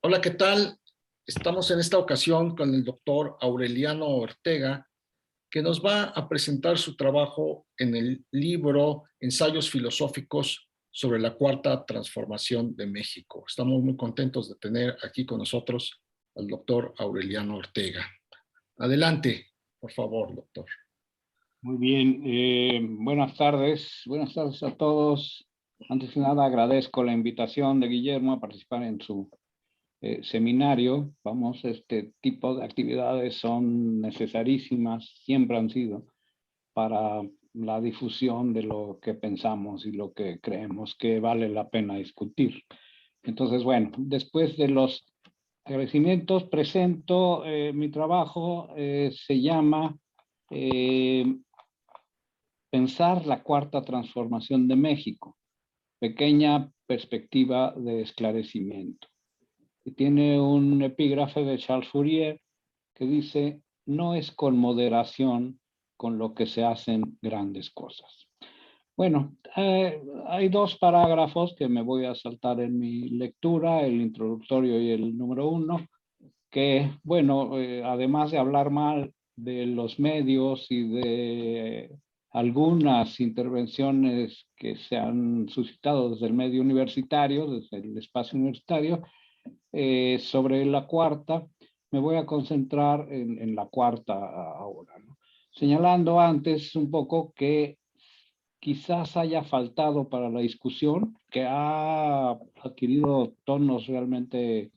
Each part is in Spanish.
Hola, ¿qué tal? Estamos en esta ocasión con el doctor Aureliano Ortega, que nos va a presentar su trabajo en el libro Ensayos filosóficos sobre la Cuarta Transformación de México. Estamos muy contentos de tener aquí con nosotros al doctor Aureliano Ortega. Adelante, por favor, doctor. Muy bien, buenas tardes a todos. Antes que nada agradezco la invitación de Guillermo a participar en su seminario. Este tipo de actividades son necesarísimas, siempre han sido, para la difusión de lo que pensamos y lo que creemos que vale la pena discutir. Entonces, bueno, después de los agradecimientos, presento mi trabajo. Se llama Pensar la Cuarta Transformación de México, pequeña perspectiva de esclarecimiento. Y tiene un epígrafe de Charles Fourier que dice: no es con moderación con lo que se hacen grandes cosas. Bueno, hay dos parágrafos que me voy a saltar en mi lectura, el introductorio y el número 1, que, bueno, además de hablar mal de los medios y de algunas intervenciones que se han suscitado desde el medio universitario, desde el espacio universitario, sobre la cuarta, me voy a concentrar en la cuarta ahora, ¿no? Señalando antes un poco que quizás haya faltado para la discusión, que ha adquirido tonos realmente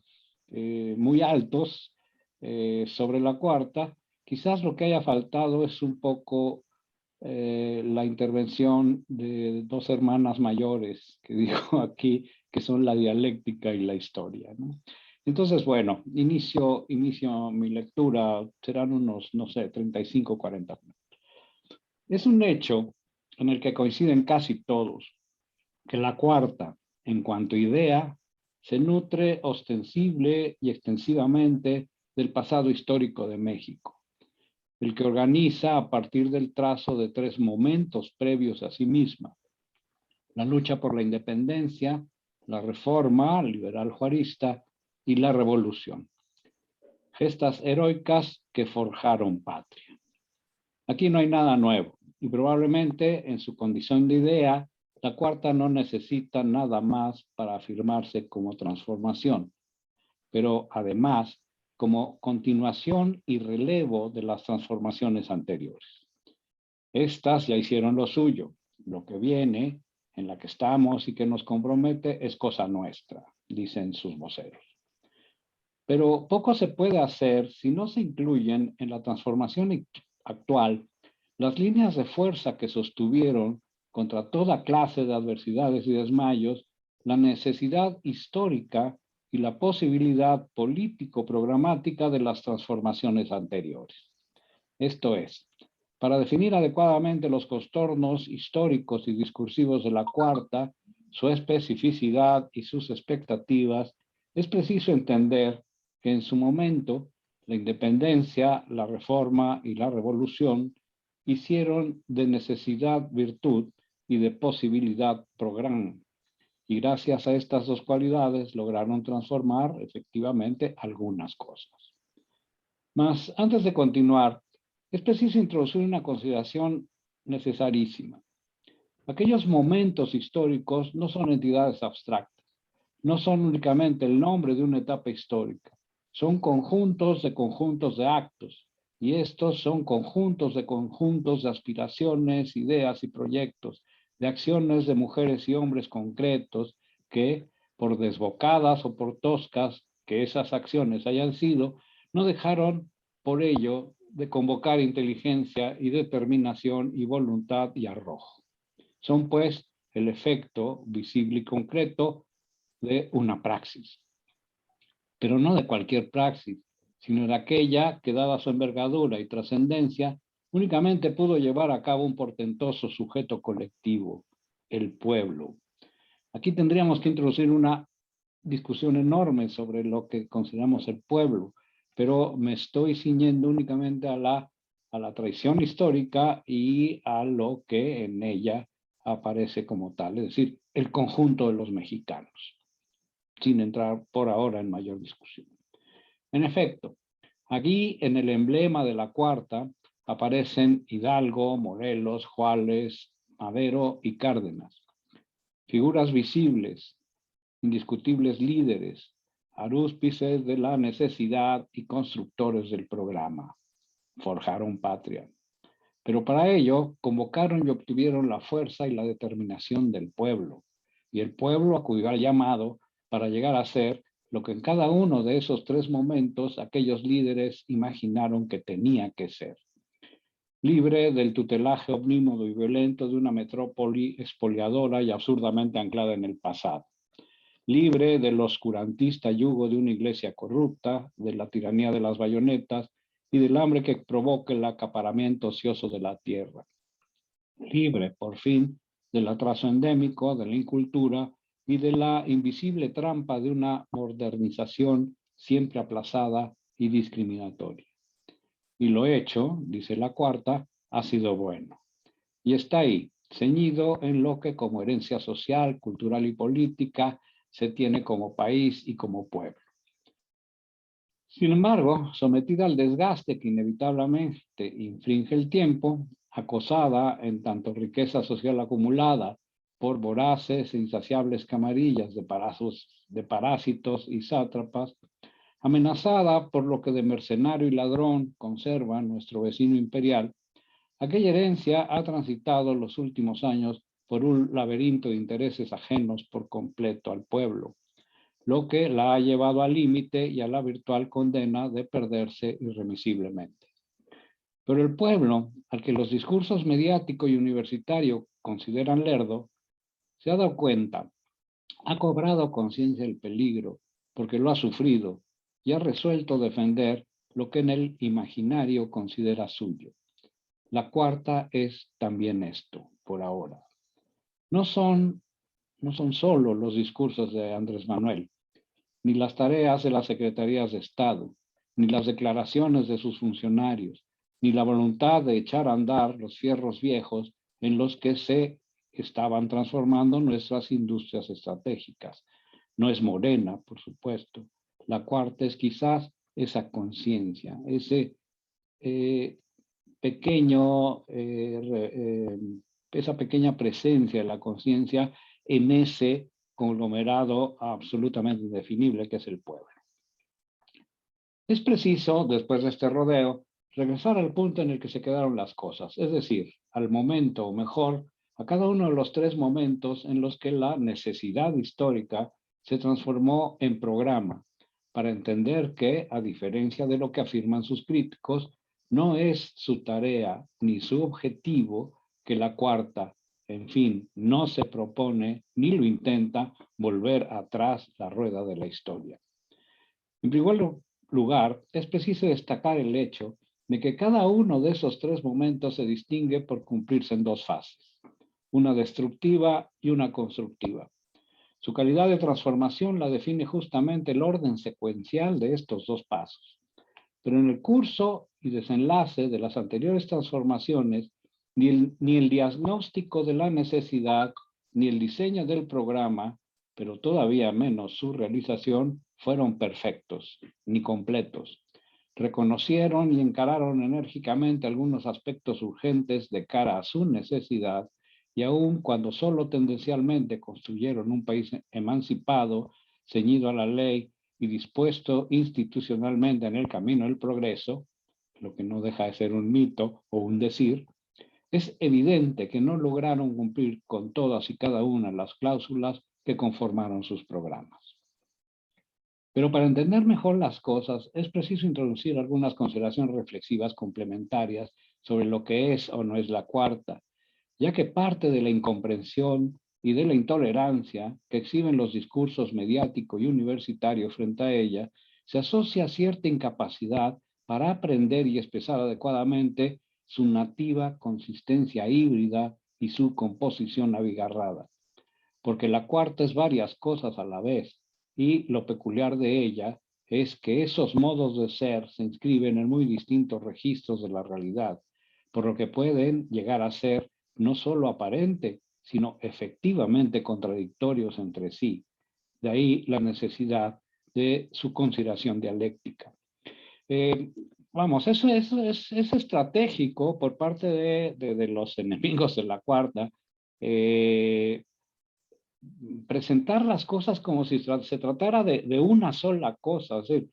muy altos sobre la cuarta. Quizás lo que haya faltado es un poco la intervención de dos hermanas mayores que dijo aquí, que son la dialéctica y la historia, ¿no? Entonces, bueno, inicio mi lectura, serán unos, no sé, 35, 40 minutos. Es un hecho en el que coinciden casi todos, que la cuarta, en cuanto idea, se nutre ostensible y extensivamente del pasado histórico de México, el que organiza a partir del trazo de tres momentos previos a sí misma: la lucha por la independencia, la reforma liberal juarista y la revolución. Gestas heroicas que forjaron patria. Aquí no hay nada nuevo y probablemente en su condición de idea, la cuarta no necesita nada más para afirmarse como transformación, pero además como continuación y relevo de las transformaciones anteriores. Estas ya hicieron lo suyo. Lo que viene, en la que estamos y que nos compromete, es cosa nuestra, dicen sus voceros. Pero poco se puede hacer si no se incluyen en la transformación actual las líneas de fuerza que sostuvieron contra toda clase de adversidades y desmayos la necesidad histórica y la posibilidad político-programática de las transformaciones anteriores. Esto es, para definir adecuadamente los contornos históricos y discursivos de la cuarta, su especificidad y sus expectativas, es preciso entender que en su momento la independencia, la reforma y la revolución hicieron de necesidad virtud y de posibilidad programa. Y gracias a estas dos cualidades lograron transformar efectivamente algunas cosas. Mas antes de continuar, es preciso introducir una consideración necesarísima. Aquellos momentos históricos no son entidades abstractas, no son únicamente el nombre de una etapa histórica, son conjuntos de actos, y estos son conjuntos de aspiraciones, ideas y proyectos, de acciones de mujeres y hombres concretos que, por desbocadas o por toscas que esas acciones hayan sido, no dejaron por ello de convocar inteligencia y determinación y voluntad y arrojo. Son pues el efecto visible y concreto de una praxis, pero no de cualquier praxis, sino de aquella que, dada su envergadura y trascendencia, únicamente pudo llevar a cabo un portentoso sujeto colectivo, el pueblo. Aquí tendríamos que introducir una discusión enorme sobre lo que consideramos el pueblo, pero me estoy ciñendo únicamente a la tradición histórica y a lo que en ella aparece como tal, es decir, el conjunto de los mexicanos. sin entrar por ahora en mayor discusión. En efecto, aquí en el emblema de la cuarta aparecen Hidalgo, Morelos, Juárez, Madero y Cárdenas, figuras visibles, indiscutibles líderes, arúspices de la necesidad y constructores del programa. Forjaron patria. Pero para ello convocaron y obtuvieron la fuerza y la determinación del pueblo. Y el pueblo acudió al llamado para llegar a ser lo que en cada uno de esos tres momentos aquellos líderes imaginaron que tenía que ser. Libre del tutelaje omnímodo y violento de una metrópoli expoliadora y absurdamente anclada en el pasado. Libre del oscurantista yugo de una iglesia corrupta, de la tiranía de las bayonetas y del hambre que provoca el acaparamiento ocioso de la tierra. Libre, por fin, del atraso endémico, de la incultura y de la invisible trampa de una modernización siempre aplazada y discriminatoria. Y lo hecho, dice la cuarta, ha sido bueno. Y está ahí, ceñido en lo que como herencia social, cultural y política se tiene como país y como pueblo. Sin embargo, sometida al desgaste que inevitablemente infringe el tiempo, acosada en tanto riqueza social acumulada por voraces e insaciables camarillas de parásitos y sátrapas, amenazada por lo que de mercenario y ladrón conserva nuestro vecino imperial, aquella herencia ha transitado los últimos años por un laberinto de intereses ajenos por completo al pueblo, lo que la ha llevado al límite y a la virtual condena de perderse irremisiblemente. Pero el pueblo, al que los discursos mediático y universitario consideran lerdo, se ha dado cuenta, ha cobrado conciencia del peligro, porque lo ha sufrido, y ha resuelto defender lo que en el imaginario considera suyo. La cuarta es también esto, por ahora. No son solo los discursos de Andrés Manuel, ni las tareas de las secretarías de Estado, ni las declaraciones de sus funcionarios, ni la voluntad de echar a andar los fierros viejos en los que se estaban transformando nuestras industrias estratégicas. No es Morena, por supuesto. La cuarta es quizás esa conciencia, ese esa pequeña presencia de la conciencia en ese conglomerado absolutamente indefinible que es el pueblo. Es preciso, después de este rodeo, regresar al punto en el que se quedaron las cosas, es decir, al momento, o mejor, a cada uno de los tres momentos en los que la necesidad histórica se transformó en programa, para entender que, a diferencia de lo que afirman sus críticos, no es su tarea ni su objetivo que la cuarta, en fin, no se propone ni lo intenta volver atrás la rueda de la historia. En primer lugar, es preciso destacar el hecho de que cada uno de esos tres momentos se distingue por cumplirse en dos fases, una destructiva y una constructiva. Su calidad de transformación la define justamente el orden secuencial de estos dos pasos. Pero en el curso y desenlace de las anteriores transformaciones, ni el diagnóstico de la necesidad, ni el diseño del programa, pero todavía menos su realización, fueron perfectos, ni completos. Reconocieron y encararon enérgicamente algunos aspectos urgentes de cara a su necesidad, y aun cuando solo tendencialmente construyeron un país emancipado, ceñido a la ley y dispuesto institucionalmente en el camino del progreso, lo que no deja de ser un mito o un decir, es evidente que no lograron cumplir con todas y cada una de las cláusulas que conformaron sus programas. Pero para entender mejor las cosas es preciso introducir algunas consideraciones reflexivas complementarias sobre lo que es o no es la cuarta, ya que parte de la incomprensión y de la intolerancia que exhiben los discursos mediático y universitario frente a ella, se asocia a cierta incapacidad para aprender y expresar adecuadamente su nativa consistencia híbrida y su composición abigarrada. Porque la cuarta es varias cosas a la vez, y lo peculiar de ella es que esos modos de ser se inscriben en muy distintos registros de la realidad, por lo que pueden llegar a ser no solo aparente, sino efectivamente contradictorios entre sí, De ahí la necesidad de su consideración dialéctica. Vamos, eso es estratégico por parte de los enemigos de la cuarta, presentar las cosas como si se tratara de una sola cosa. Es decir,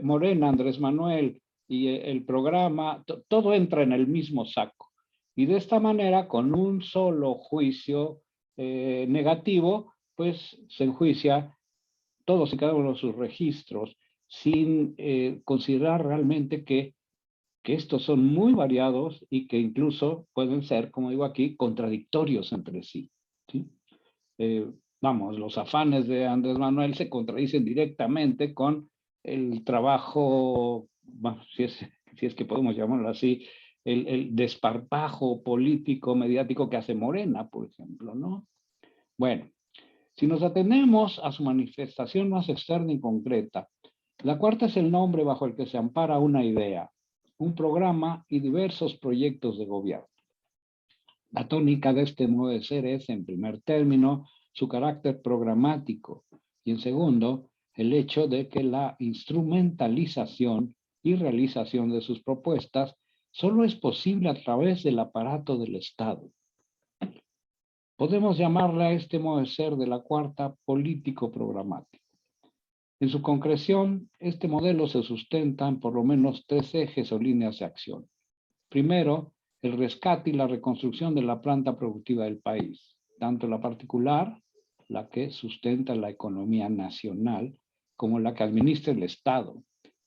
Morena, Andrés Manuel y el programa, todo entra en el mismo saco. Y de esta manera, con un solo juicio negativo, pues se enjuicia todos y cada uno de sus registros sin considerar realmente que estos son muy variados y que incluso pueden ser, como digo aquí, contradictorios entre sí. ¿Sí? Vamos, los afanes de Andrés Manuel se contradicen directamente con el trabajo, bueno, si es que podemos llamarlo así, el desparpajo político, mediático que hace Morena, por ejemplo, ¿no? Bueno, si nos atenemos a su manifestación más externa y concreta, la cuarta es el nombre bajo el que se ampara una idea, un programa y diversos proyectos de gobierno. La tónica de este modo de ser es, en primer término, su carácter programático y, en segundo, el hecho de que la instrumentalización y realización de sus propuestas solo es posible a través del aparato del Estado. Podemos llamarle a este modo de ser de la cuarta político programático. En su concreción, este modelo se sustenta en por lo menos tres ejes o líneas de acción. Primero, el rescate y la reconstrucción de la planta productiva del país, tanto la particular, la que sustenta la economía nacional, como la que administra el Estado,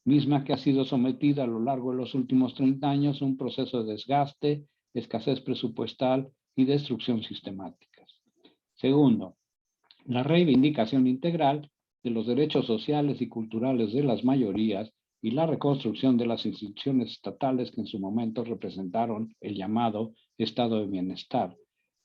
misma que ha sido sometida a lo largo de los últimos 30 años a un proceso de desgaste, escasez presupuestal y destrucción sistemáticas. Segundo, la reivindicación integral de los derechos sociales y culturales de las mayorías y la reconstrucción de las instituciones estatales que en su momento representaron el llamado estado de bienestar,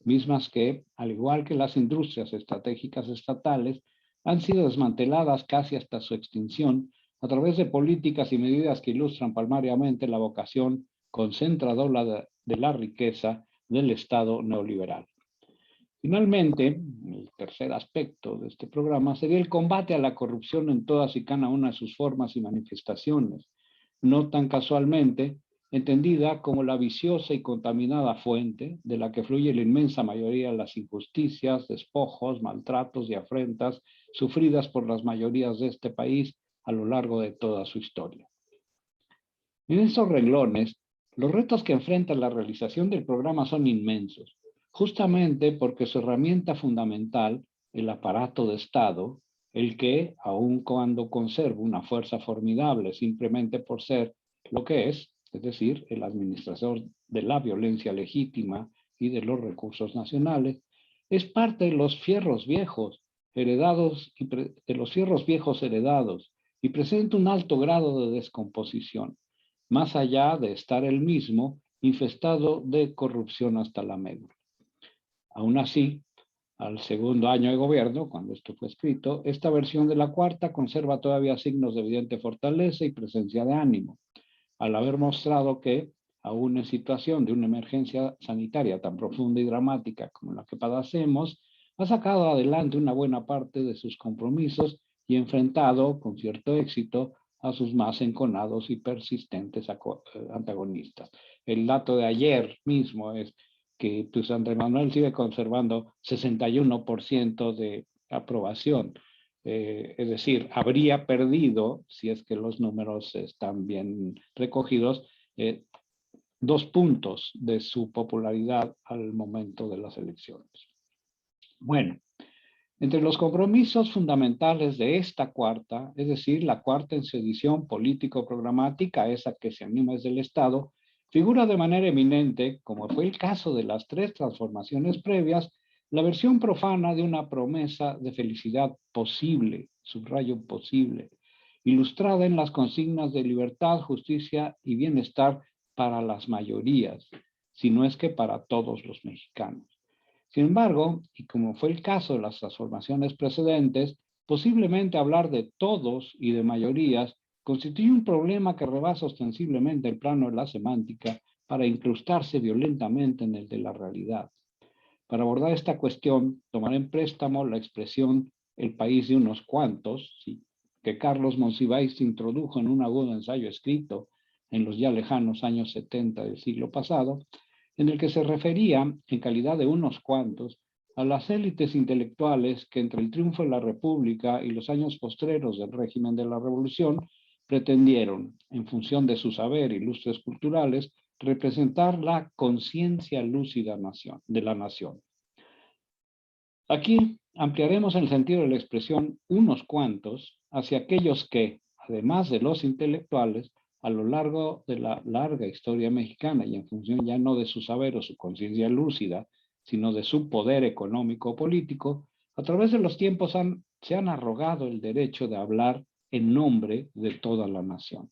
mismas que, al igual que las industrias estratégicas estatales, han sido desmanteladas casi hasta su extinción a través de políticas y medidas que ilustran palmariamente la vocación concentradora de la riqueza del Estado neoliberal. Finalmente, el tercer aspecto de este programa sería el combate a la corrupción en todas y cada una de sus formas y manifestaciones, no tan casualmente entendida como la viciosa y contaminada fuente de la que fluye la inmensa mayoría de las injusticias, despojos, maltratos y afrentas sufridas por las mayorías de este país a lo largo de toda su historia. En estos renglones, los retos que enfrenta la realización del programa son inmensos, justamente porque su herramienta fundamental, el aparato de Estado, el que, aun cuando conserva una fuerza formidable simplemente por ser lo que es decir, el administrador de la violencia legítima y de los recursos nacionales, es parte de los fierros viejos heredados y presenta un alto grado de descomposición, más allá de estar el mismo infestado de corrupción hasta la médula. Aún así, al segundo año de gobierno, cuando esto fue escrito, esta versión de la cuarta conserva todavía signos de evidente fortaleza y presencia de ánimo, al haber mostrado que, aún en situación de una emergencia sanitaria tan profunda y dramática como la que padecemos, ha sacado adelante una buena parte de sus compromisos y enfrentado con cierto éxito a sus más enconados y persistentes antagonistas. El dato de ayer mismo es que pues, Andrés Manuel sigue conservando 61% de aprobación. Es decir, habría perdido, si es que los números están bien recogidos, 2 puntos de su popularidad al momento de las elecciones. Bueno, entre los compromisos fundamentales de esta cuarta, es decir, la cuarta en su edición político-programática, esa que se anima desde el Estado, figura de manera eminente, como fue el caso de las 3 transformaciones previas, la versión profana de una promesa de felicidad posible, subrayo posible, ilustrada en las consignas de libertad, justicia y bienestar para las mayorías, si no es que para todos los mexicanos. Sin embargo, y como fue el caso de las transformaciones precedentes, posiblemente hablar de todos y de mayorías constituye un problema que rebasa ostensiblemente el plano de la semántica para incrustarse violentamente en el de la realidad. Para abordar esta cuestión, tomaré en préstamo la expresión el país de unos cuantos, ¿sí?, que Carlos Monsiváis introdujo en un agudo ensayo escrito en los ya lejanos años 70 del siglo pasado, en el que se refería, en calidad de unos cuantos, a las élites intelectuales que entre el triunfo de la República y los años postreros del régimen de la Revolución pretendieron, en función de su saber y lustres culturales, representar la conciencia lúcida de la nación. Aquí ampliaremos el sentido de la expresión unos cuantos hacia aquellos que, además de los intelectuales, a lo largo de la larga historia mexicana y en función ya no de su saber o su conciencia lúcida, sino de su poder económico o político, a través de los tiempos se han arrogado el derecho de hablar en nombre de toda la nación.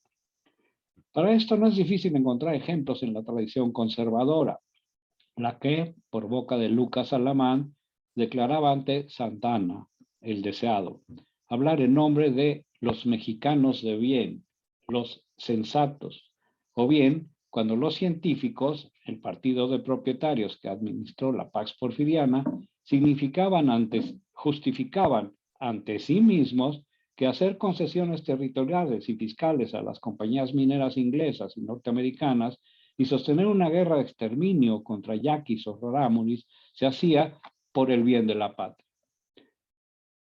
Para esto no es difícil encontrar ejemplos en la tradición conservadora, la que, por boca de Lucas Alamán, declaraba ante Santa Anna, el deseado, hablar en nombre de los mexicanos de bien, los sensatos, o bien, cuando los científicos, el partido de propietarios que administró la Pax Porfiriana, justificaban ante sí mismos que hacer concesiones territoriales y fiscales a las compañías mineras inglesas y norteamericanas y sostener una guerra de exterminio contra yaquis o rarámuris se hacía por el bien de la patria.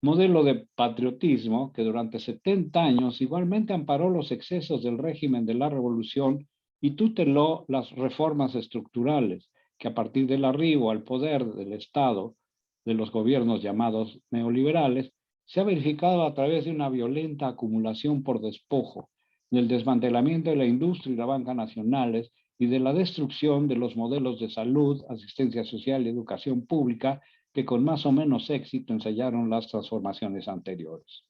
Modelo de patriotismo que durante 70 años igualmente amparó los excesos del régimen de la Revolución y tuteló las reformas estructurales que a partir del arribo al poder del Estado de los gobiernos llamados neoliberales se ha verificado a través de una violenta acumulación por despojo, del desmantelamiento de la industria y la banca nacionales y de la destrucción de los modelos de salud, asistencia social y educación pública que con más o menos éxito ensayaron las transformaciones anteriores.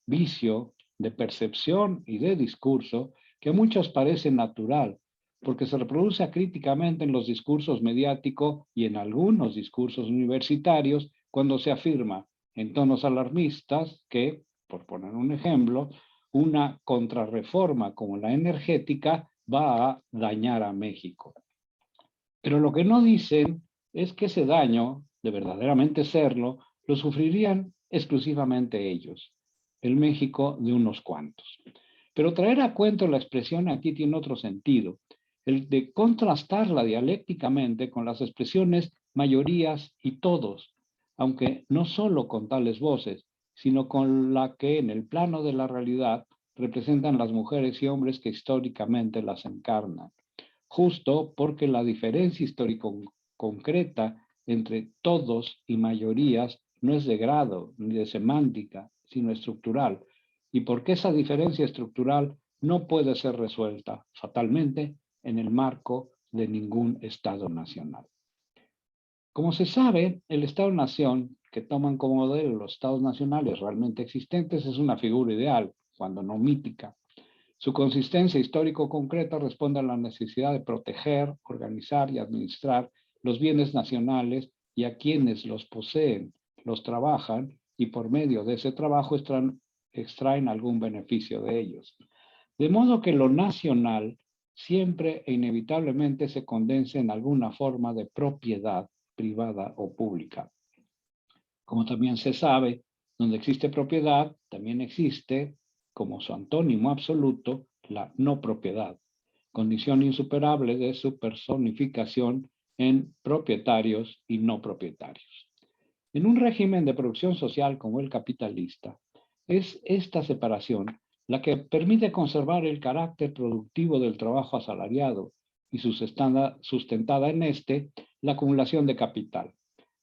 Vicio de percepción y de discurso que a muchos parece natural, porque se reproduce acríticamente en los discursos mediáticos y en algunos discursos universitarios cuando se afirma en tonos alarmistas que, por poner un ejemplo, una contrarreforma como la energética va a dañar a México. Pero lo que no dicen es que ese daño, de verdaderamente serlo, lo sufrirían exclusivamente ellos, el México de unos cuantos. Pero traer a cuento la expresión aquí tiene otro sentido, el de contrastarla dialécticamente con las expresiones mayorías y todos, aunque no solo con tales voces, sino con la que en el plano de la realidad representan las mujeres y hombres que históricamente las encarnan. Justo porque la diferencia histórico-concreta entre todos y mayorías no es de grado ni de semántica, sino estructural, y porque esa diferencia estructural no puede ser resuelta fatalmente en el marco de ningún Estado nacional. Como se sabe, el Estado-nación que toman como modelo los Estados nacionales realmente existentes es una figura ideal, cuando no mítica. Su consistencia histórico-concreta responde a la necesidad de proteger, organizar y administrar los bienes nacionales y a quienes los poseen, los trabajan y por medio de ese trabajo extraen algún beneficio de ellos. De modo que lo nacional siempre e inevitablemente se condensa en alguna forma de propiedad privada o pública. Como también se sabe, donde existe propiedad, también existe, como su antónimo absoluto, la no propiedad, condición insuperable de su personificación en propietarios y no propietarios. En un régimen de producción social como el capitalista, es esta separación la que permite conservar el carácter productivo del trabajo asalariado y sustentada en la acumulación de capital.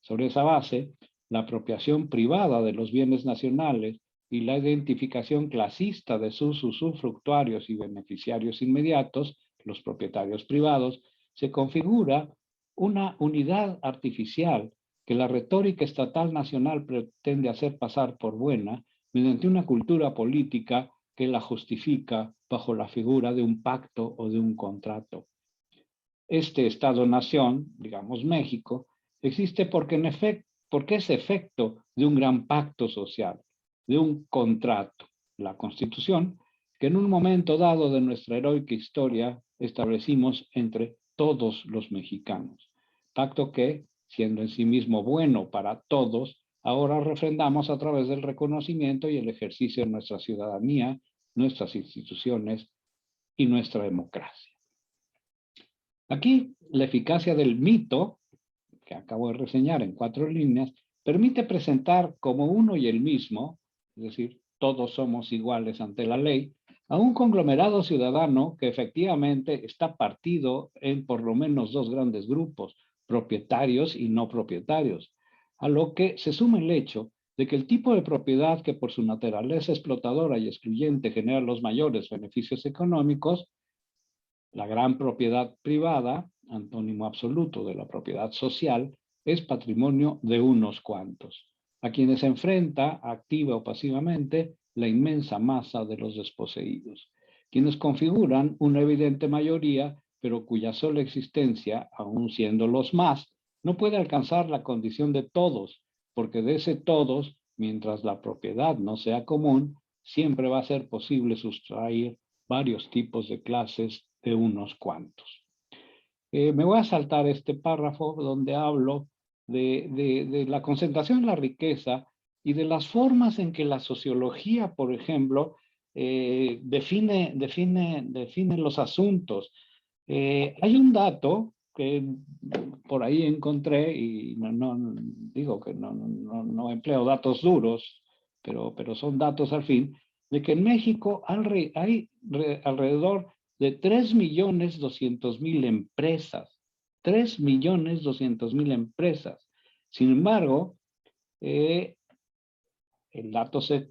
Sobre esa base, la apropiación privada de los bienes nacionales y la identificación clasista de sus usufructuarios y beneficiarios inmediatos, los propietarios privados, se configura una unidad artificial que la retórica estatal nacional pretende hacer pasar por buena mediante una cultura política que la justifica bajo la figura de un pacto o de un contrato. Este Estado-nación, digamos México, existe porque es efecto de un gran pacto social, de un contrato, la Constitución, que en un momento dado de nuestra heroica historia establecimos entre todos los mexicanos. Pacto que, siendo en sí mismo bueno para todos, ahora refrendamos a través del reconocimiento y el ejercicio de nuestra ciudadanía, nuestras instituciones y nuestra democracia. Aquí, la eficacia del mito, que acabo de reseñar en 4 líneas, permite presentar como uno y el mismo, es decir, todos somos iguales ante la ley, a un conglomerado ciudadano que efectivamente está partido en por lo menos 2 grandes grupos, propietarios y no propietarios, a lo que se suma el hecho de que el tipo de propiedad que por su naturaleza explotadora y excluyente genera los mayores beneficios económicos, la gran propiedad privada, antónimo absoluto de la propiedad social, es patrimonio de unos cuantos, a quienes enfrenta, activa o pasivamente, la inmensa masa de los desposeídos, quienes configuran una evidente mayoría, pero cuya sola existencia, aun siendo los más, no puede alcanzar la condición de todos, porque de ese todos, mientras la propiedad no sea común, siempre va a ser posible sustraer varios tipos de clases de unos cuantos. Me voy a saltar este párrafo donde hablo de la concentración de la riqueza y de las formas en que la sociología, por ejemplo, define los asuntos. Hay un dato que por ahí encontré, y digo que no empleo datos duros, pero son datos al fin, de que en México hay alrededor de 3.200.000 empresas. 3.200.000 empresas. Sin embargo, el dato se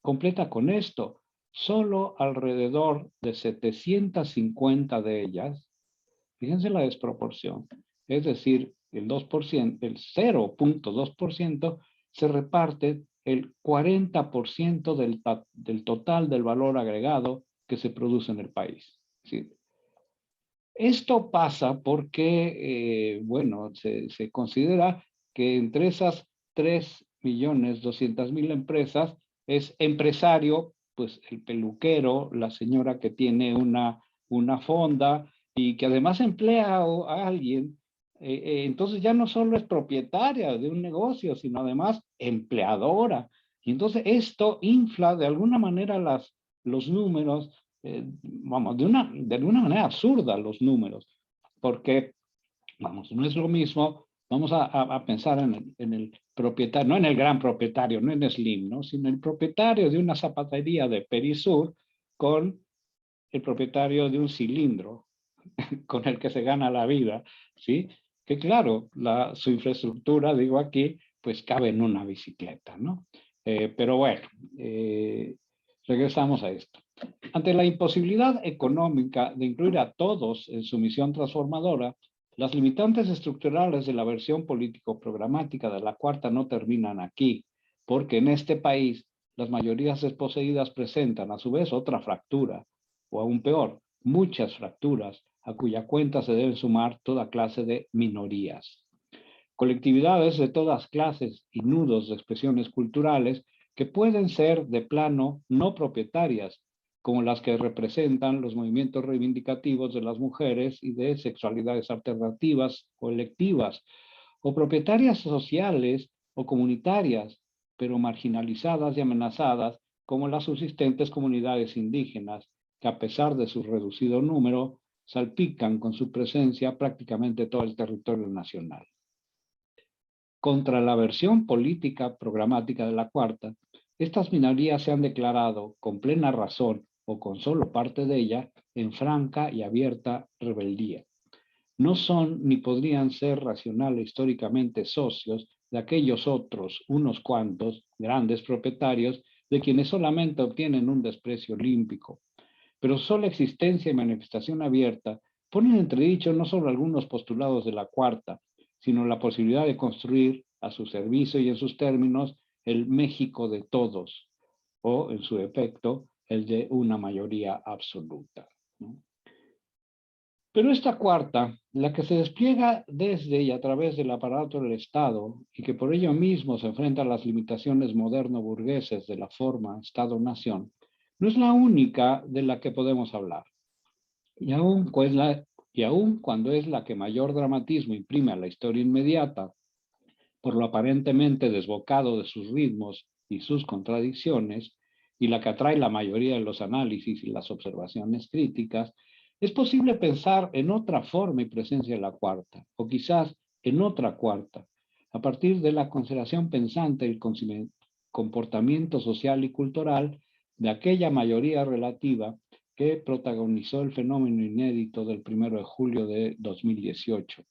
completa con esto. Solo alrededor de 750 de ellas, fíjense la desproporción, es decir, el 2%, el 0.2% se reparte el 40% del total del valor agregado que se produce en el país. ¿Sí? Esto pasa porque, bueno, se considera que entre esas 3.200.000 empresas es empresario, pues el peluquero, la señora que tiene una fonda y que además emplea a alguien. Entonces ya no solo es propietaria de un negocio, sino además empleadora. Y entonces esto infla de alguna manera los números, vamos, de alguna manera absurda los números, porque, vamos, no es lo mismo, vamos a pensar en el propietario, no en el gran propietario, no en Slim, ¿no? Sino el propietario de una zapatería de Perisur con el propietario de un cilindro con el que se gana la vida, ¿sí? Que claro, su infraestructura, digo aquí, pues cabe en una bicicleta, ¿no? Pero bueno, regresamos a esto. Ante la imposibilidad económica de incluir a todos en su misión transformadora, las limitantes estructurales de la versión político-programática de la cuarta no terminan aquí, porque en este país las mayorías desposeídas presentan a su vez otra fractura, o aún peor, muchas fracturas, a cuya cuenta se deben sumar toda clase de minorías. Colectividades de todas clases y nudos de expresiones culturales que pueden ser de plano no propietarias, como las que representan los movimientos reivindicativos de las mujeres y de sexualidades alternativas o electivas, o propietarias sociales o comunitarias, pero marginalizadas y amenazadas, como las subsistentes comunidades indígenas, que a pesar de su reducido número, salpican con su presencia prácticamente todo el territorio nacional. Contra la versión política programática de la cuarta, estas minorías se han declarado, con plena razón o con solo parte de ella, en franca y abierta rebeldía. No son ni podrían ser racionales históricamente socios de aquellos otros, unos cuantos, grandes propietarios, de quienes solamente obtienen un desprecio olímpico. Pero sola existencia y manifestación abierta ponen en entredicho no solo algunos postulados de la cuarta, sino la posibilidad de construir a su servicio y en sus términos el México de todos, o en su efecto, el de una mayoría absoluta, ¿no? Pero esta cuarta, la que se despliega desde y a través del aparato del Estado y que por ello mismo se enfrenta a las limitaciones moderno-burgueses de la forma Estado-Nación, no es la única de la que podemos hablar. Y aun cuando es la que mayor dramatismo imprime a la historia inmediata por lo aparentemente desbocado de sus ritmos y sus contradicciones, y la que atrae la mayoría de los análisis y las observaciones críticas, es posible pensar en otra forma y presencia de la cuarta, o quizás en otra cuarta, a partir de la consideración pensante y el comportamiento social y cultural de aquella mayoría relativa que protagonizó el fenómeno inédito del 1 de julio de 2018.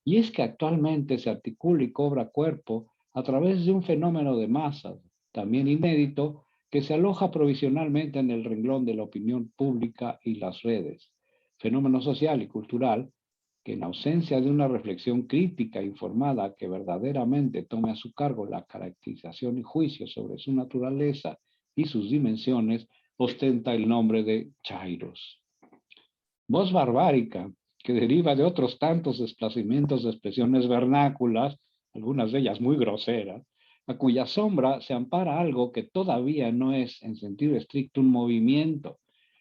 Y es que actualmente se articula y cobra cuerpo a través de un fenómeno de masas, también inédito, que se aloja provisionalmente en el renglón de la opinión pública y las redes. Fenómeno social y cultural que, en ausencia de una reflexión crítica e informada que verdaderamente tome a su cargo la caracterización y juicio sobre su naturaleza y sus dimensiones, ostenta el nombre de chairos. Voz barbárica, que deriva de otros tantos desplazamientos de expresiones vernáculas, algunas de ellas muy groseras, a cuya sombra se ampara algo que todavía no es en sentido estricto un movimiento,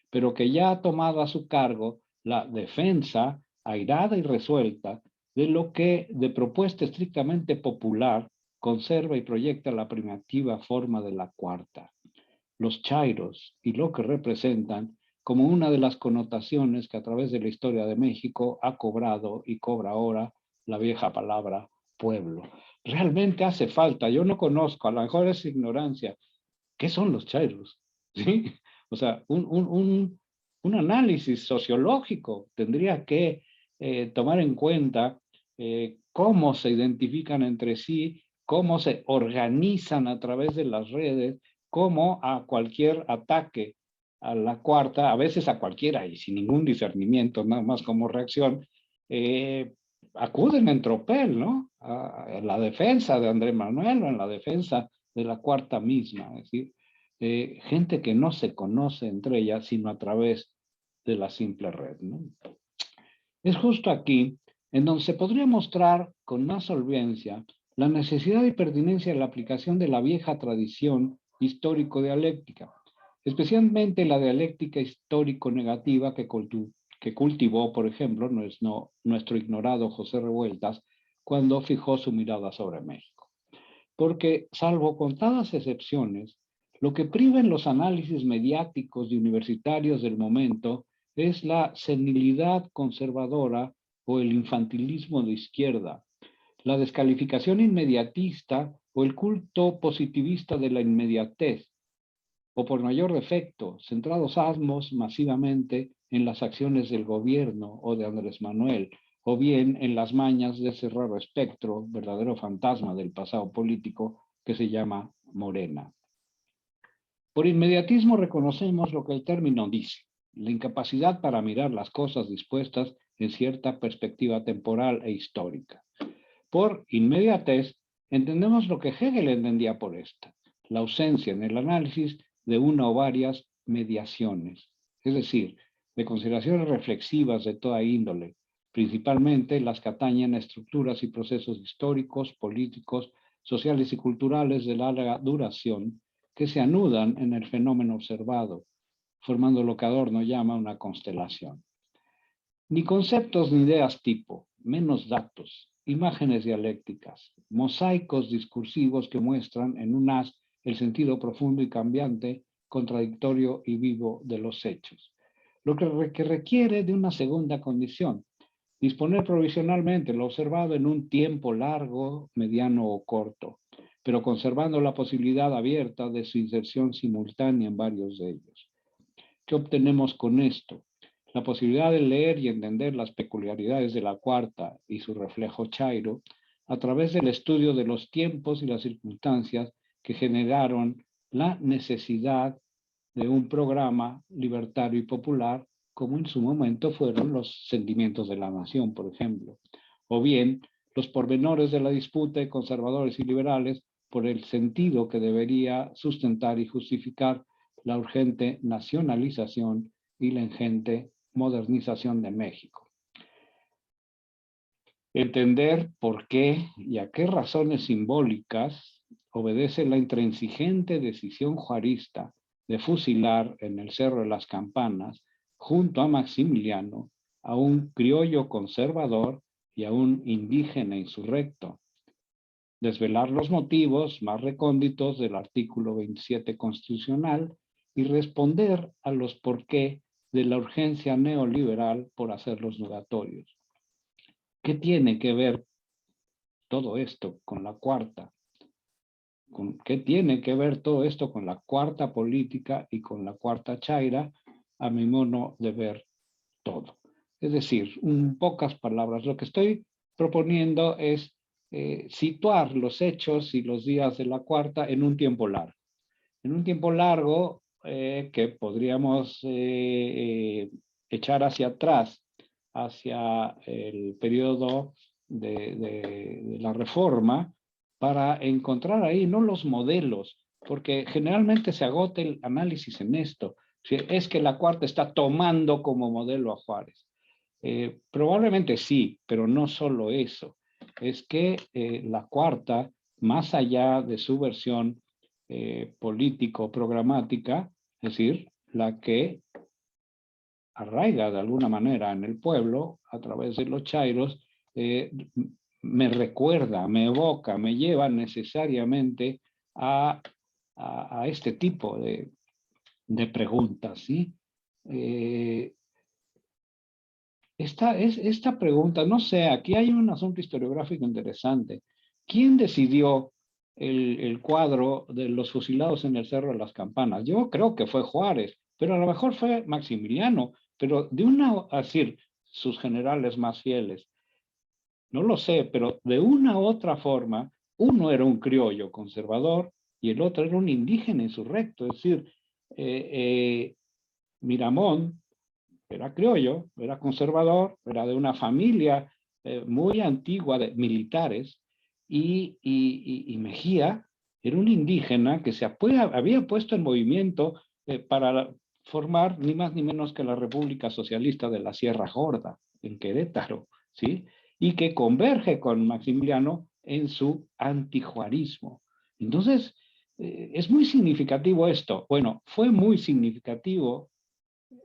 pero que ya ha tomado a su cargo la defensa airada y resuelta de lo que, de propuesta estrictamente popular, conserva y proyecta la primitiva forma de la cuarta. Los chairos y lo que representan como una de las connotaciones que a través de la historia de México ha cobrado y cobra ahora la vieja palabra pueblo. Realmente hace falta, yo no conozco, a lo mejor es ignorancia, ¿qué son los chairos? ¿Sí? O sea, un análisis sociológico tendría que tomar en cuenta cómo se identifican entre sí, cómo se organizan a través de las redes, cómo a cualquier ataque a la cuarta, a veces a cualquiera y sin ningún discernimiento, nada más como reacción, eh, acuden en tropel, ¿no? A la defensa de Andrés Manuel o en la defensa de la cuarta misma, es decir, gente que no se conoce entre ellas, sino a través de la simple red, ¿no? Es justo aquí en donde se podría mostrar con más solvencia la necesidad y pertinencia de la aplicación de la vieja tradición histórico-dialéctica, especialmente la dialéctica histórico-negativa que cultivó, por ejemplo, nuestro ignorado José Revueltas cuando fijó su mirada sobre México. Porque, salvo contadas excepciones, lo que priva en los análisis mediáticos y universitarios del momento es la senilidad conservadora o el infantilismo de izquierda, la descalificación inmediatista o el culto positivista de la inmediatez, o por mayor defecto, centrados ambos masivamente en las acciones del gobierno o de Andrés Manuel, o bien en las mañas de ese raro espectro, verdadero fantasma del pasado político que se llama Morena. Por inmediatismo reconocemos lo que el término dice, la incapacidad para mirar las cosas dispuestas en cierta perspectiva temporal e histórica. Por inmediatez entendemos lo que Hegel entendía por esta, la ausencia en el análisis de una o varias mediaciones, es decir, de consideraciones reflexivas de toda índole, principalmente las que atañen a estructuras y procesos históricos, políticos, sociales y culturales de larga duración que se anudan en el fenómeno observado, formando lo que Adorno llama una constelación. Ni conceptos ni ideas tipo, menos datos, imágenes dialécticas, mosaicos discursivos que muestran en un haz el sentido profundo y cambiante, contradictorio y vivo de los hechos. Lo que requiere de una segunda condición, disponer provisionalmente lo observado en un tiempo largo, mediano o corto, pero conservando la posibilidad abierta de su inserción simultánea en varios de ellos. ¿Qué obtenemos con esto? La posibilidad de leer y entender las peculiaridades de la cuarta y su reflejo chairo a través del estudio de los tiempos y las circunstancias que generaron la necesidad de un programa libertario y popular, como en su momento fueron los sentimientos de la nación, por ejemplo, o bien los pormenores de la disputa de conservadores y liberales por el sentido que debería sustentar y justificar la urgente nacionalización y la ingente modernización de México. Entender por qué y a qué razones simbólicas obedece la intransigente decisión juarista de fusilar en el Cerro de las Campanas, junto a Maximiliano, a un criollo conservador y a un indígena insurrecto. desvelar los motivos más recónditos del artículo 27 constitucional y responder a los por qué de la urgencia neoliberal por hacerlos nugatorios. ¿Qué tiene que ver todo esto con la cuarta? ¿Qué tiene que ver todo esto con la cuarta política y con la cuarta chaira? A mi modo de ver, todo. Es decir, en pocas palabras, lo que estoy proponiendo es situar los hechos y los días de la cuarta en un tiempo largo. En un tiempo largo que podríamos echar hacia atrás, hacia el periodo de la reforma, para encontrar ahí no los modelos, porque generalmente se agota el análisis en esto. Es que la cuarta está tomando como modelo a Juárez. Probablemente sí, pero no solo eso. Es que la cuarta, más allá de su versión político-programática, es decir, la que arraiga de alguna manera en el pueblo a través de los chairos, me recuerda, me evoca, me lleva necesariamente a este tipo de preguntas, ¿sí? Esta pregunta, no sé, aquí hay un asunto historiográfico interesante. ¿Quién decidió el cuadro de los fusilados en el Cerro de las Campanas? Yo creo que fue Juárez, pero a lo mejor fue Maximiliano, pero de una, decir, sus generales más fieles. No lo sé, pero de una u otra forma, uno era un criollo conservador y el otro era un indígena insurrecto. Es decir, Miramón era criollo, era conservador, era de una familia muy antigua de militares y Mejía era un indígena que había puesto en movimiento para formar ni más ni menos que la República Socialista de la Sierra Gorda, en Querétaro, ¿sí? Y que converge con Maximiliano en su antijuarismo. Entonces, es muy significativo esto. Bueno, fue muy significativo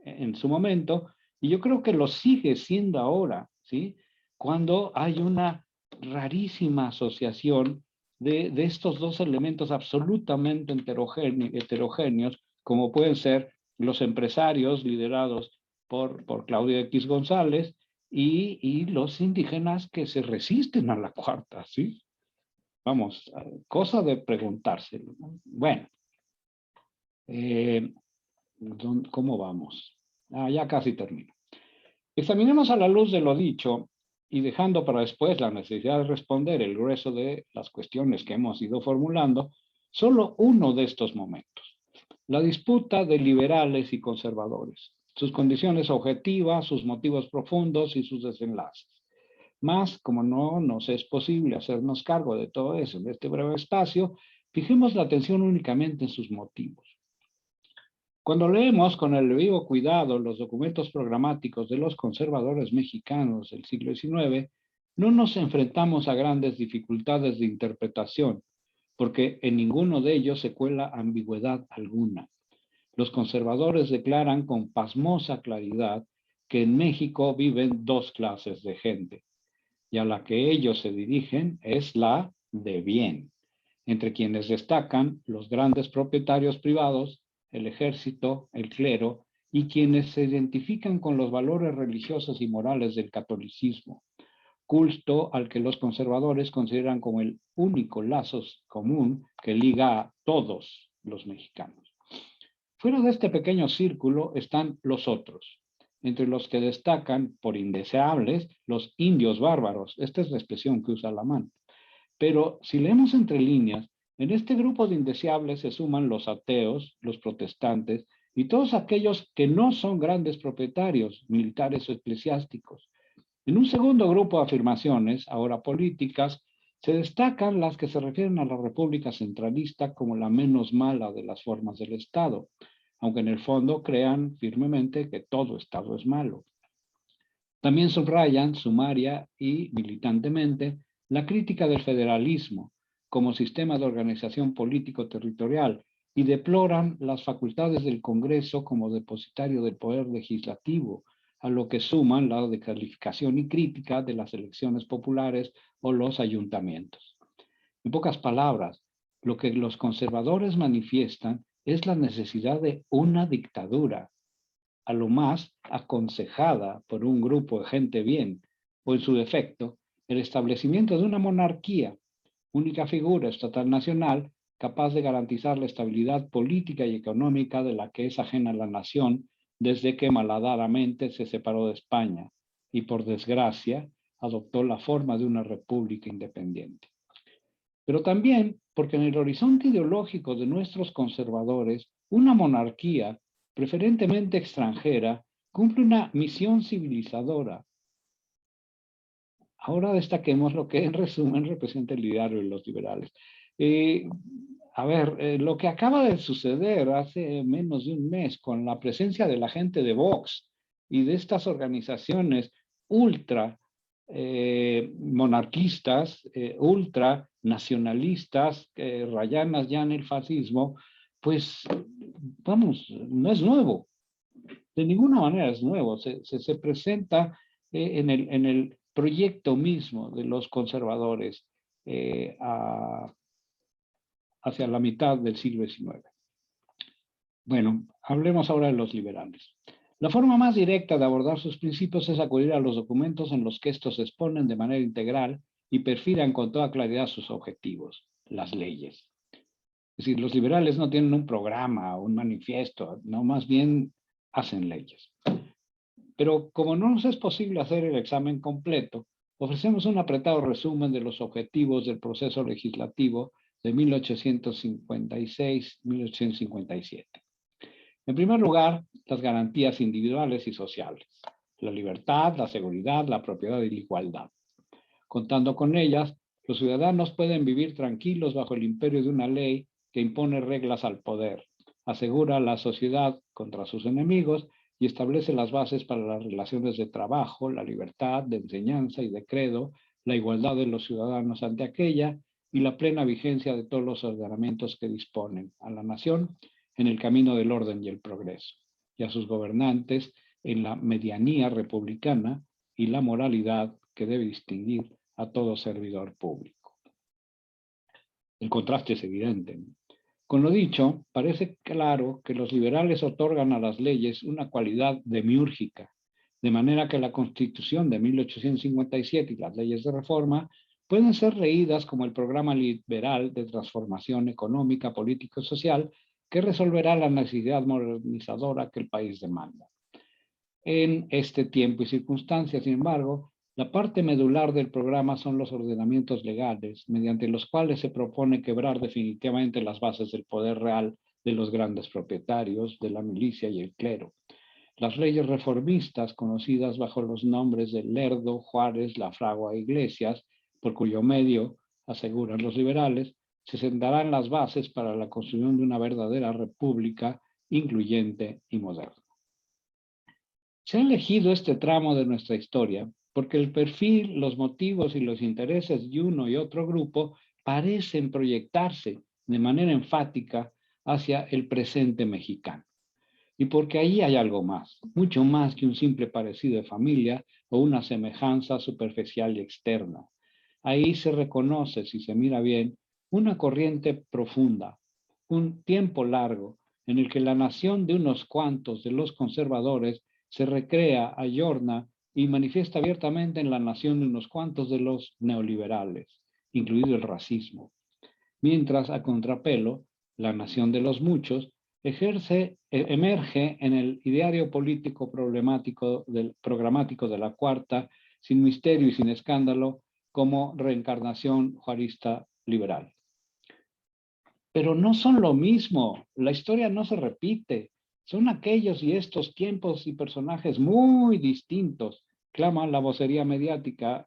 en su momento, y yo creo que lo sigue siendo ahora, ¿sí? Cuando hay una rarísima asociación de estos dos elementos absolutamente heterogéneos, como pueden ser los empresarios liderados por Claudio X González y los indígenas que se resisten a la cuarta, ¿sí? Vamos, cosa de preguntárselo, ¿no? Bueno, ¿cómo vamos? Ya casi termino. Examinemos a la luz de lo dicho y dejando para después la necesidad de responder el grueso de las cuestiones que hemos ido formulando, solo uno de estos momentos. La disputa de liberales y conservadores, sus condiciones objetivas, sus motivos profundos y sus desenlaces. Más, como no nos es posible hacernos cargo de todo eso en este breve espacio, fijemos la atención únicamente en sus motivos. Cuando leemos con el vivo cuidado los documentos programáticos de los conservadores mexicanos del siglo XIX, no nos enfrentamos a grandes dificultades de interpretación, porque en ninguno de ellos se cuela ambigüedad alguna. Los conservadores declaran con pasmosa claridad que en México viven dos clases de gente, y a la que ellos se dirigen es la de bien, entre quienes destacan los grandes propietarios privados, el ejército, el clero, y quienes se identifican con los valores religiosos y morales del catolicismo, culto al que los conservadores consideran como el único lazo común que liga a todos los mexicanos. Fuera de este pequeño círculo están los otros, entre los que destacan por indeseables los indios bárbaros. Esta es la expresión que usa Lamán. Pero si leemos entre líneas, en este grupo de indeseables se suman los ateos, los protestantes y todos aquellos que no son grandes propietarios, militares o eclesiásticos. En un segundo grupo de afirmaciones, ahora políticas, se destacan las que se refieren a la República Centralista como la menos mala de las formas del Estado, aunque en el fondo crean firmemente que todo Estado es malo. También subrayan, sumaria y militantemente, la crítica del federalismo como sistema de organización político-territorial y deploran las facultades del Congreso como depositario del poder legislativo, a lo que suman la descalificación y crítica de las elecciones populares o los ayuntamientos. En pocas palabras, lo que los conservadores manifiestan es la necesidad de una dictadura, a lo más aconsejada por un grupo de gente bien, o en su defecto, el establecimiento de una monarquía, única figura estatal nacional capaz de garantizar la estabilidad política y económica de la que es ajena la nación desde que malhadadamente se separó de España y, por desgracia, adoptó la forma de una república independiente. Pero también porque en el horizonte ideológico de nuestros conservadores, una monarquía, preferentemente extranjera, cumple una misión civilizadora. Ahora destaquemos lo que en resumen representa el ideario de los liberales. Lo que acaba de suceder hace menos de un mes con la presencia de la gente de Vox y de estas organizaciones ultra monarquistas, ultra nacionalistas, rayanas ya en el fascismo, pues vamos, no es nuevo. De ninguna manera es nuevo. Se presenta en el proyecto mismo de los conservadores hacia la mitad del siglo XIX. Bueno, hablemos ahora de los liberales. La forma más directa de abordar sus principios es acudir a los documentos en los que estos se exponen de manera integral y perfilan con toda claridad sus objetivos, las leyes. Es decir, los liberales no tienen un programa o un manifiesto, no, más bien hacen leyes. Pero como no nos es posible hacer el examen completo, ofrecemos un apretado resumen de los objetivos del proceso legislativo de 1856-1857. En primer lugar, las garantías individuales y sociales, la libertad, la seguridad, la propiedad y la igualdad. Contando con ellas, los ciudadanos pueden vivir tranquilos bajo el imperio de una ley que impone reglas al poder, asegura la sociedad contra sus enemigos y establece las bases para las relaciones de trabajo, la libertad de enseñanza y de credo, la igualdad de los ciudadanos ante aquella y la plena vigencia de todos los ordenamientos que disponen a la nación en el camino del orden y el progreso, y a sus gobernantes en la medianía republicana y la moralidad que debe distinguir a todo servidor público. El contraste es evidente. Con lo dicho, parece claro que los liberales otorgan a las leyes una cualidad demiúrgica, de manera que la Constitución de 1857 y las leyes de reforma pueden ser leídas como el programa liberal de transformación económica, política y social que resolverá la necesidad modernizadora que el país demanda. En este tiempo y circunstancias, sin embargo, la parte medular del programa son los ordenamientos legales, mediante los cuales se propone quebrar definitivamente las bases del poder real de los grandes propietarios, de la milicia y el clero. Las leyes reformistas, conocidas bajo los nombres de Lerdo, Juárez, La Fragua e Iglesias, por cuyo medio, aseguran los liberales, se sentarán las bases para la construcción de una verdadera república incluyente y moderna. Se ha elegido este tramo de nuestra historia porque el perfil, los motivos y los intereses de uno y otro grupo parecen proyectarse de manera enfática hacia el presente mexicano. Y porque ahí hay algo más, mucho más que un simple parecido de familia o una semejanza superficial y externa. Ahí se reconoce, si se mira bien, una corriente profunda, un tiempo largo en el que la nación de unos cuantos de los conservadores se recrea, ayorna y manifiesta abiertamente en la nación de unos cuantos de los neoliberales, incluido el racismo. Mientras, a contrapelo, la nación de los muchos emerge en el ideario político programático de la Cuarta, sin misterio y sin escándalo, como reencarnación juarista liberal. Pero no son lo mismo, la historia no se repite, son aquellos y estos tiempos y personajes muy distintos, clama la vocería mediática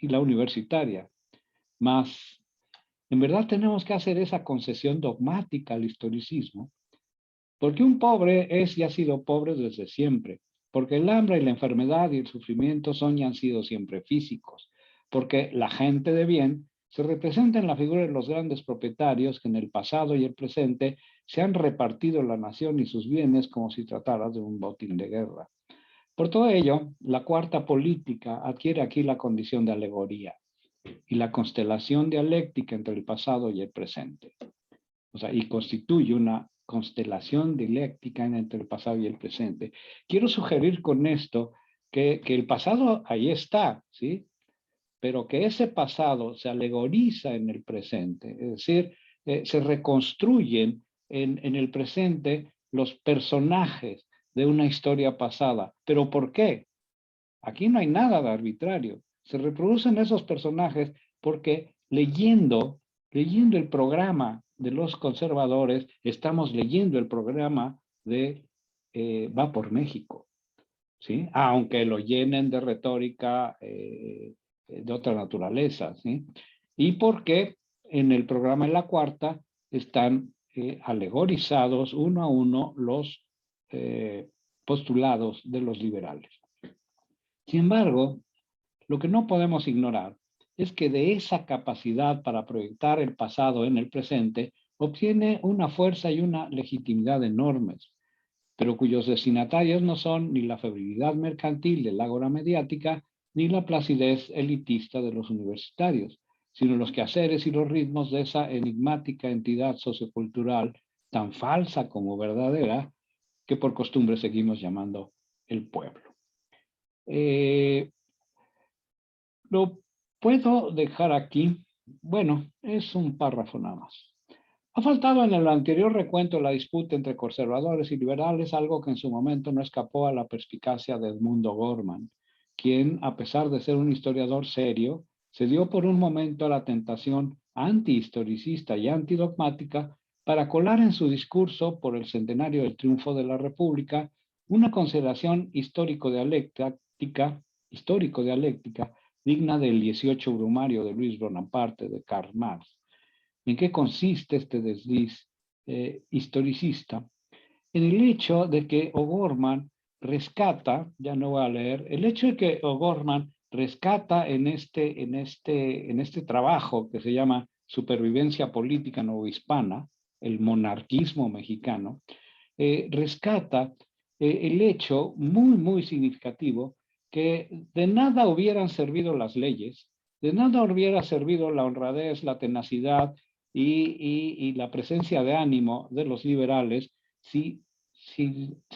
y la universitaria. Mas, en verdad tenemos que hacer esa concesión dogmática al historicismo, porque un pobre es y ha sido pobre desde siempre, porque el hambre y la enfermedad y el sufrimiento son y han sido siempre físicos, porque la gente de bien se representa en la figura de los grandes propietarios que en el pasado y el presente se han repartido la nación y sus bienes como si tratara de un botín de guerra. Por todo ello, la cuarta política adquiere aquí la condición de alegoría. y la constelación dialéctica entre el pasado y el presente. O sea, y constituye una constelación dialéctica entre el pasado y el presente. Quiero sugerir con esto que el pasado ahí está, ¿sí? Pero que ese pasado se alegoriza en el presente, es decir, se reconstruyen en el presente los personajes de una historia pasada. ¿Pero por qué? Aquí no hay nada de arbitrario. Se reproducen esos personajes porque leyendo el programa de los conservadores, estamos leyendo el programa de Va por México, ¿sí? Aunque lo llenen de retórica de otra naturaleza, ¿sí? Y porque en el programa de la cuarta están alegorizados uno a uno los postulados de los liberales. Sin embargo, lo que no podemos ignorar es que de esa capacidad para proyectar el pasado en el presente obtiene una fuerza y una legitimidad enormes, pero cuyos destinatarios no son ni la febrilidad mercantil del ágora mediática ni la placidez elitista de los universitarios, sino los quehaceres y los ritmos de esa enigmática entidad sociocultural tan falsa como verdadera que por costumbre seguimos llamando el pueblo. Lo puedo dejar aquí. Bueno, es un párrafo nada más. Ha faltado en el anterior recuento la disputa entre conservadores y liberales, algo que en su momento no escapó a la perspicacia de Edmundo Gorman, quien, a pesar de ser un historiador serio, se dio por un momento a la tentación antihistoricista y antidogmática para colar en su discurso por el centenario del triunfo de la República una consideración histórico-dialéctica digna del 18 brumario de Luis Bonaparte de Karl Marx. ¿En qué consiste este desliz historicista? En el hecho de que O'Gorman rescata, ya no voy a leer, el hecho de que O'Gorman rescata en este trabajo que se llama Supervivencia Política Novohispana, el monarquismo mexicano, rescata el hecho muy, muy significativo que de nada hubieran servido las leyes, de nada hubiera servido la honradez, la tenacidad y la presencia de ánimo de los liberales si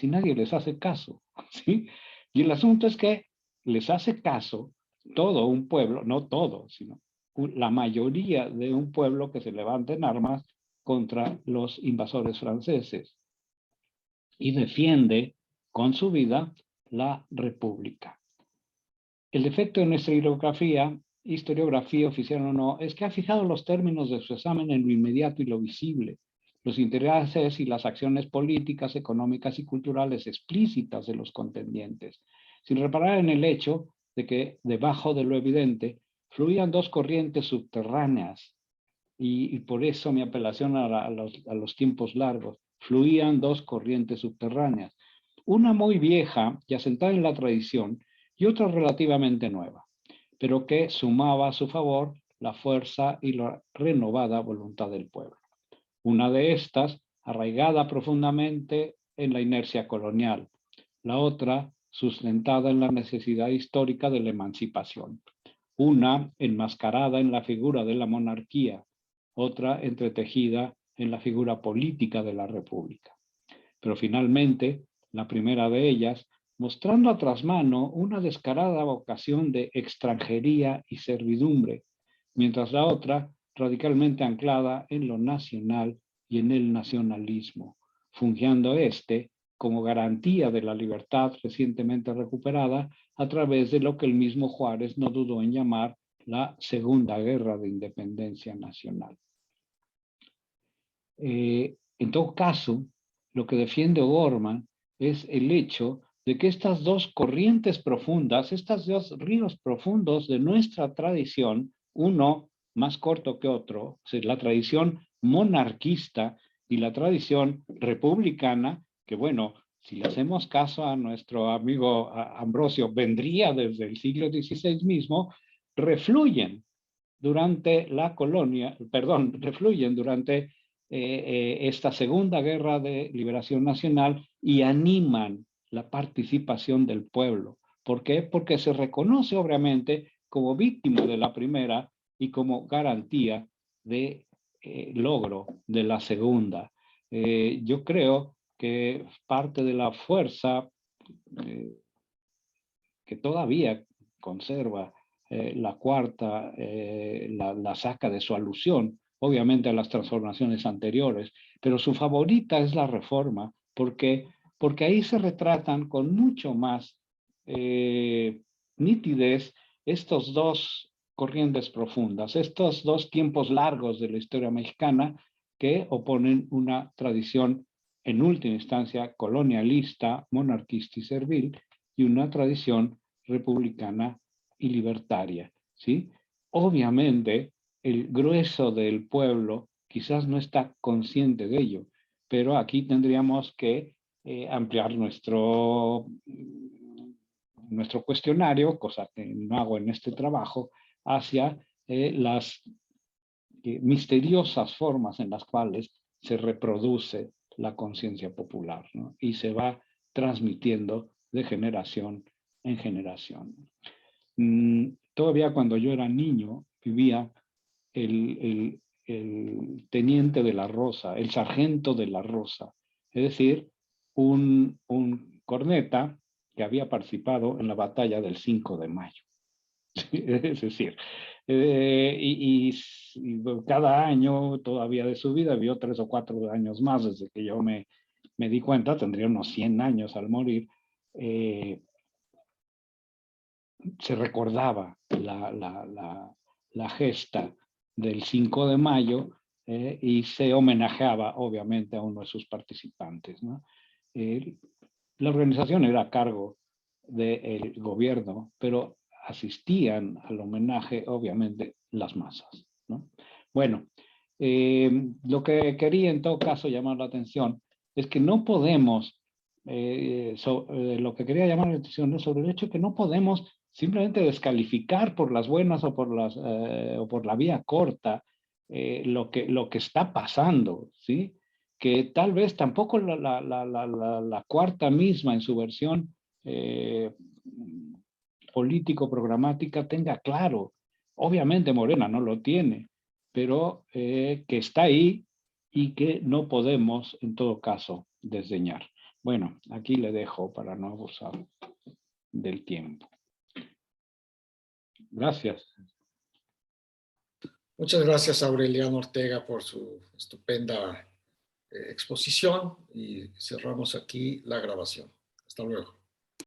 nadie les hace caso, ¿sí? Y el asunto es que les hace caso todo un pueblo, no todo, sino la mayoría de un pueblo que se levanta en armas contra los invasores franceses y defiende con su vida la República. El defecto de nuestra historiografía oficial o no, es que ha fijado los términos de su examen en lo inmediato y lo visible, los intereses y las acciones políticas, económicas y culturales explícitas de los contendientes, sin reparar en el hecho de que debajo de lo evidente fluían dos corrientes subterráneas, y por eso mi apelación a los tiempos largos, fluían dos corrientes subterráneas, una muy vieja y asentada en la tradición y otra relativamente nueva, pero que sumaba a su favor la fuerza y la renovada voluntad del pueblo. Una de estas, arraigada profundamente en la inercia colonial, la otra, sustentada en la necesidad histórica de la emancipación. Una enmascarada en la figura de la monarquía, otra entretejida en la figura política de la República. Pero finalmente, la primera de ellas, mostrando a trasmano una descarada vocación de extranjería y servidumbre, mientras la otra, radicalmente anclada en lo nacional y en el nacionalismo, fungiendo como garantía de la libertad recientemente recuperada a través de lo que el mismo Juárez no dudó en llamar la Segunda Guerra de Independencia Nacional. En todo caso, lo que defiende O'Gorman es el hecho de que estas dos corrientes profundas, estos dos ríos profundos de nuestra tradición, uno más corto que otro, la tradición monarquista y la tradición republicana, que bueno, si le hacemos caso a nuestro amigo Ambrosio, vendría desde el siglo XVI mismo, refluyen durante la colonia, refluyen durante esta Segunda Guerra de Liberación Nacional y animan la participación del pueblo. ¿Por qué? Porque se reconoce obviamente como víctima de la primera y como garantía de logro de la segunda. Yo creo que parte de la fuerza que todavía conserva la cuarta, la saca de su alusión, obviamente a las transformaciones anteriores, pero su favorita es la reforma, porque ahí se retratan con mucho más nitidez estos dos corrientes profundas, estos dos tiempos largos de la historia mexicana que oponen una tradición en última instancia colonialista, monarquista y servil, y una tradición republicana y libertaria, ¿sí? Obviamente, el grueso del pueblo quizás no está consciente de ello, pero aquí tendríamos que ampliar nuestro cuestionario, cosa que no hago en este trabajo, hacia las misteriosas formas en las cuales se reproduce la conciencia popular, ¿no? Y se va transmitiendo de generación en generación. Todavía cuando yo era niño vivía el teniente de la Rosa, el sargento de la Rosa, es decir, un corneta que había participado en la batalla del 5 de mayo. Es decir, y cada año todavía de su vida, vio 3 o 4 años más desde que yo me di cuenta, tendría unos 100 años al morir, se recordaba la gesta del 5 de mayo y se homenajeaba obviamente a uno de sus participantes, ¿no? La organización era a cargo del gobierno, pero asistían al homenaje obviamente las masas, ¿no? Bueno, lo que quería en todo caso llamar la atención es que no podemos, lo que quería llamar la atención es sobre el hecho que no podemos simplemente descalificar por las buenas o por la vía corta lo que está pasando, ¿sí? Que tal vez tampoco la cuarta misma en su versión político-programática tenga claro. Obviamente Morena no lo tiene, pero que está ahí y que no podemos en todo caso desdeñar. Bueno, aquí le dejo para no abusar del tiempo. Gracias. Muchas gracias, Aureliano Ortega, por su estupenda exposición y cerramos aquí la grabación. Hasta luego.